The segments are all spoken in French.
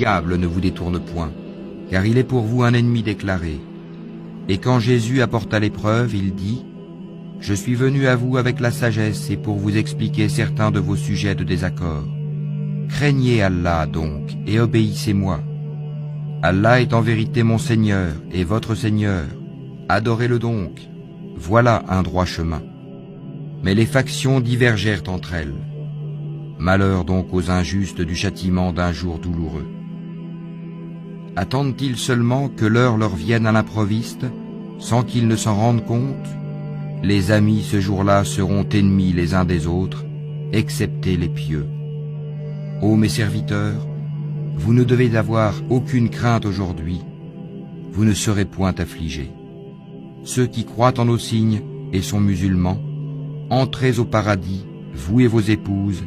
diable ne vous détourne point, car il est pour vous un ennemi déclaré. Et quand Jésus apporta l'épreuve, il dit, « Je suis venu à vous avec la sagesse et pour vous expliquer certains de vos sujets de désaccord. Craignez Allah donc et obéissez-moi. Allah est en vérité mon Seigneur et votre Seigneur. Adorez-le donc. Voilà un droit chemin. » Mais les factions divergèrent entre elles. Malheur donc aux injustes du châtiment d'un jour douloureux. Attendent-ils seulement que l'heure leur vienne à l'improviste, sans qu'ils ne s'en rendent compte? Les amis ce jour-là seront ennemis les uns des autres, excepté les pieux. Ô mes serviteurs, vous ne devez avoir aucune crainte aujourd'hui, vous ne serez point affligés. Ceux qui croient en nos signes et sont musulmans, entrez au paradis, vous et vos épouses,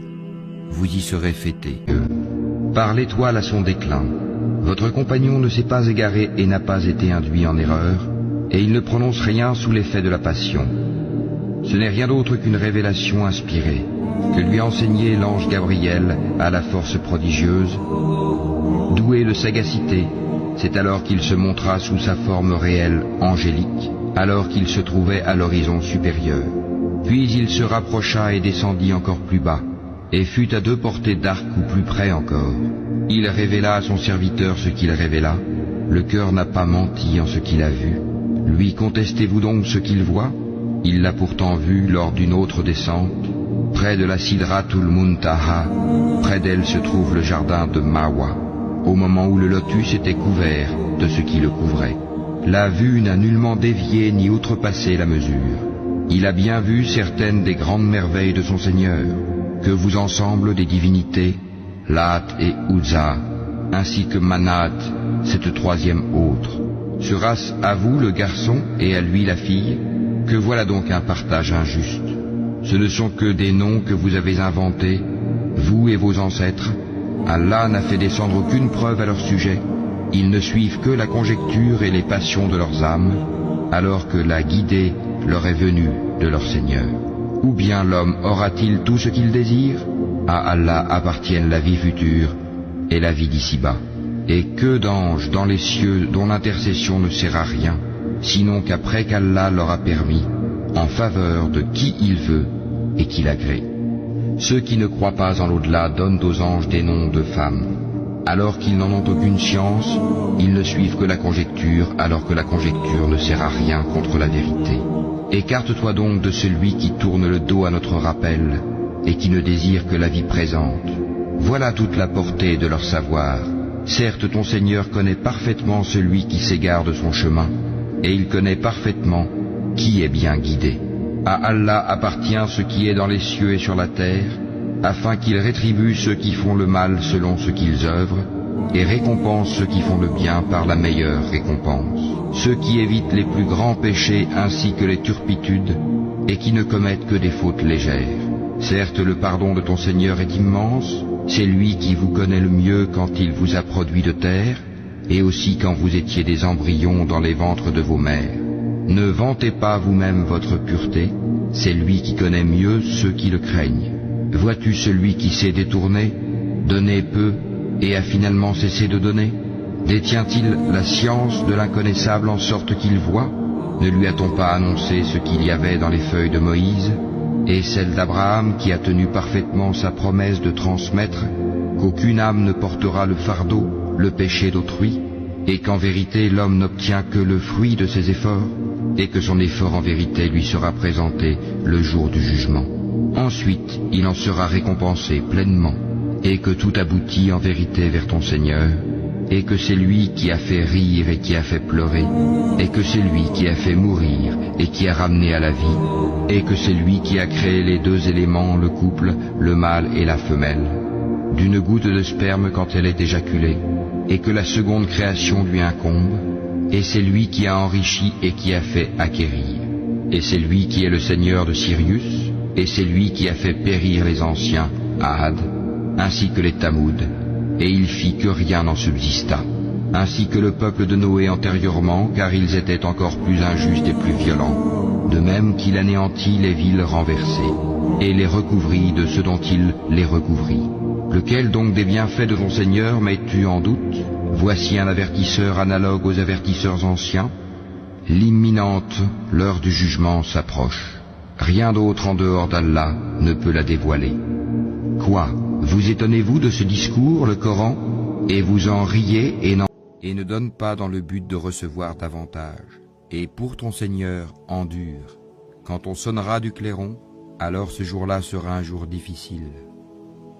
vous y serez fêtés. Par l'étoile à son déclin, votre compagnon ne s'est pas égaré et n'a pas été induit en erreur, et il ne prononce rien sous l'effet de la passion. Ce n'est rien d'autre qu'une révélation inspirée, que lui a enseigné l'ange Gabriel à la force prodigieuse. Doué de sagacité, c'est alors qu'il se montra sous sa forme réelle angélique, alors qu'il se trouvait à l'horizon supérieur. Puis il se rapprocha et descendit encore plus bas, et fut à 2 portées d'arc ou plus près encore. Il révéla à son serviteur ce qu'il révéla. Le cœur n'a pas menti en ce qu'il a vu. Lui contestez-vous donc ce qu'il voit? Il l'a pourtant vu lors d'une autre descente. Près de la Sidratul Muntaha, près d'elle se trouve le jardin de Mawa, au moment où le lotus était couvert de ce qui le couvrait. La vue n'a nullement dévié ni outrepassé la mesure. Il a bien vu certaines des grandes merveilles de son Seigneur, que vous ensemble des divinités, Lat et Uzza, ainsi que Manat, cette troisième autre. Sera-ce à vous le garçon et à lui la fille? Que voilà donc un partage injuste. Ce ne sont que des noms que vous avez inventés, vous et vos ancêtres. Allah n'a fait descendre aucune preuve à leur sujet. Ils ne suivent que la conjecture et les passions de leurs âmes, alors que la guidée leur est venue de leur Seigneur. Ou bien l'homme aura-t-il tout ce qu'il désire? À Allah appartiennent la vie future et la vie d'ici-bas. Et que d'anges dans les cieux dont l'intercession ne sert à rien, sinon qu'après qu'Allah leur a permis, en faveur de qui il veut et qu'il agrée. Ceux qui ne croient pas en l'au-delà donnent aux anges des noms de femmes. Alors qu'ils n'en ont aucune science, ils ne suivent que la conjecture, alors que la conjecture ne sert à rien contre la vérité. Écarte-toi donc de celui qui tourne le dos à notre rappel et qui ne désire que la vie présente. Voilà toute la portée de leur savoir. Certes, ton Seigneur connaît parfaitement celui qui s'égare de son chemin, et il connaît parfaitement qui est bien guidé. À Allah appartient ce qui est dans les cieux et sur la terre, afin qu'il rétribue ceux qui font le mal selon ce qu'ils œuvrent, et récompense ceux qui font le bien par la meilleure récompense. Ceux qui évitent les plus grands péchés ainsi que les turpitudes, et qui ne commettent que des fautes légères. Certes, le pardon de ton Seigneur est immense, c'est lui qui vous connaît le mieux quand il vous a produit de terre, et aussi quand vous étiez des embryons dans les ventres de vos mères. Ne vantez pas vous-même votre pureté, c'est lui qui connaît mieux ceux qui le craignent. Vois-tu celui qui s'est détourné, donné peu, et a finalement cessé de donner? Détient-il la science de l'inconnaissable en sorte qu'il voit? Ne lui a-t-on pas annoncé ce qu'il y avait dans les feuilles de Moïse, et celle d'Abraham qui a tenu parfaitement sa promesse de transmettre, qu'aucune âme ne portera le fardeau, le péché d'autrui, et qu'en vérité l'homme n'obtient que le fruit de ses efforts, et que son effort en vérité lui sera présenté le jour du jugement. Ensuite, il en sera récompensé pleinement, et que tout aboutit en vérité vers ton Seigneur, et que c'est lui qui a fait rire et qui a fait pleurer, et que c'est lui qui a fait mourir et qui a ramené à la vie, et que c'est lui qui a créé les 2 éléments, le couple, le mâle et la femelle, d'une goutte de sperme quand elle est éjaculée, et que la seconde création lui incombe, et c'est lui qui a enrichi et qui a fait acquérir, et c'est lui qui est le Seigneur de Sirius, et c'est lui qui a fait périr les anciens, Ahad, ainsi que les Tamoud, et il fit que rien n'en subsista, ainsi que le peuple de Noé antérieurement, car ils étaient encore plus injustes et plus violents, de même qu'il anéantit les villes renversées, et les recouvrit de ce dont il les recouvrit. Lequel donc des bienfaits de ton Seigneur mets-tu en doute? Voici un avertisseur analogue aux avertisseurs anciens. L'imminente, l'heure du jugement s'approche. Rien d'autre en dehors d'Allah ne peut la dévoiler. Quoi? Vous étonnez-vous de ce discours, le Coran, et vous en riez et ne donne pas dans le but de recevoir davantage. Et pour ton Seigneur, endure. Quand on sonnera du clairon, alors ce jour-là sera un jour difficile.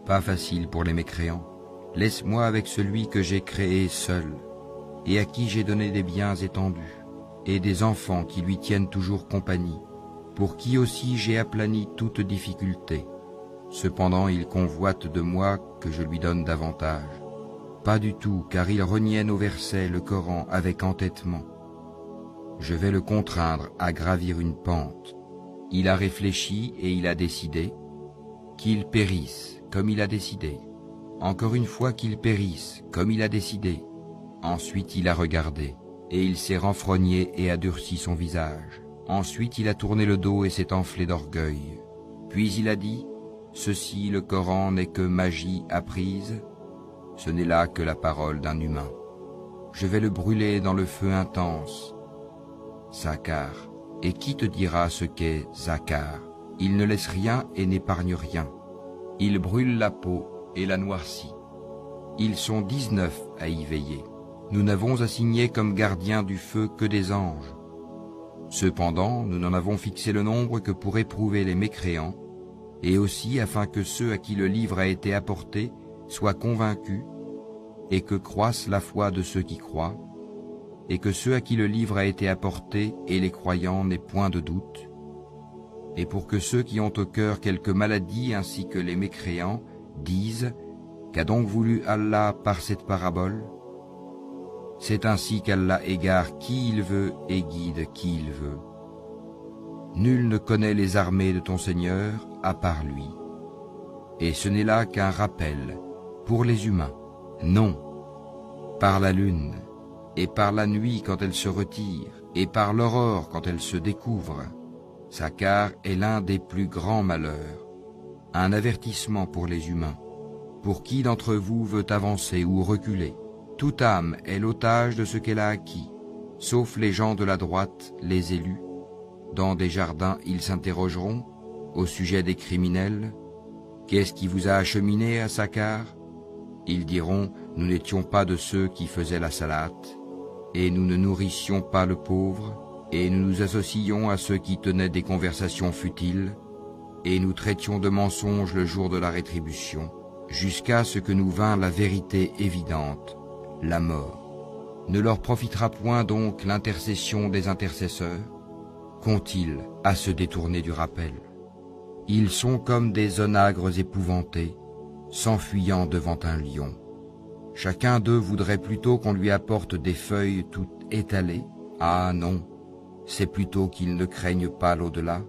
Pas facile pour les mécréants. Laisse-moi avec celui que j'ai créé seul, et à qui j'ai donné des biens étendus, et des enfants qui lui tiennent toujours compagnie, pour qui aussi j'ai aplani toute difficulté. Cependant il convoite de moi que je lui donne davantage. Pas du tout, car il reniait nos versets, le Coran, avec entêtement. Je vais le contraindre à gravir une pente. Il a réfléchi et il a décidé qu'il périsse comme il a décidé. Encore une fois qu'il périsse comme il a décidé. Ensuite il a regardé, et il s'est renfrogné et a durci son visage. Ensuite il a tourné le dos et s'est enflé d'orgueil. Puis il a dit, ceci, le Coran, n'est que magie apprise. Ce n'est là que la parole d'un humain. Je vais le brûler dans le feu intense. Sakar. Et qui te dira ce qu'est Sakar? Il ne laisse rien et n'épargne rien. Il brûle la peau et la noircit. Ils sont 19 à y veiller. Nous n'avons assigné comme gardiens du feu que des anges. Cependant, nous n'en avons fixé le nombre que pour éprouver les mécréants, et aussi afin que ceux à qui le livre a été apporté soient convaincus, et que croisse la foi de ceux qui croient, et que ceux à qui le livre a été apporté et les croyants n'aient point de doute, et pour que ceux qui ont au cœur quelque maladie ainsi que les mécréants disent « Qu'a donc voulu Allah par cette parabole ?» C'est ainsi qu'Allah égare qui il veut et guide qui il veut. Nul ne connaît les armées de ton Seigneur à part lui. Et ce n'est là qu'un rappel pour les humains. Non, par la lune, et par la nuit quand elle se retire, et par l'aurore quand elle se découvre. Sakar est l'un des plus grands malheurs, un avertissement pour les humains. Pour qui d'entre vous veut avancer ou reculer? Toute âme est l'otage de ce qu'elle a acquis, sauf les gens de la droite, les élus. Dans des jardins, ils s'interrogeront au sujet des criminels. Qu'est-ce qui vous a acheminé à Sakar? Ils diront, nous n'étions pas de ceux qui faisaient la salate, et nous ne nourrissions pas le pauvre, et nous nous associons à ceux qui tenaient des conversations futiles, et nous traitions de mensonges le jour de la rétribution, jusqu'à ce que nous vînt la vérité évidente, la mort. Ne leur profitera point donc l'intercession des intercesseurs? Qu'ont-ils à se détourner du rappel? Ils sont comme des onagres épouvantés, s'enfuyant devant un lion. Chacun d'eux voudrait plutôt qu'on lui apporte des feuilles toutes étalées. Ah non, c'est plutôt qu'ils ne craignent pas l'au-delà.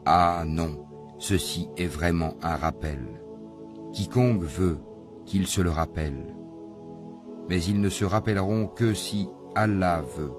Ah non, ceci est vraiment un rappel. Quiconque veut qu'il se le rappelle. Mais ils ne se rappelleront que si Allah veut.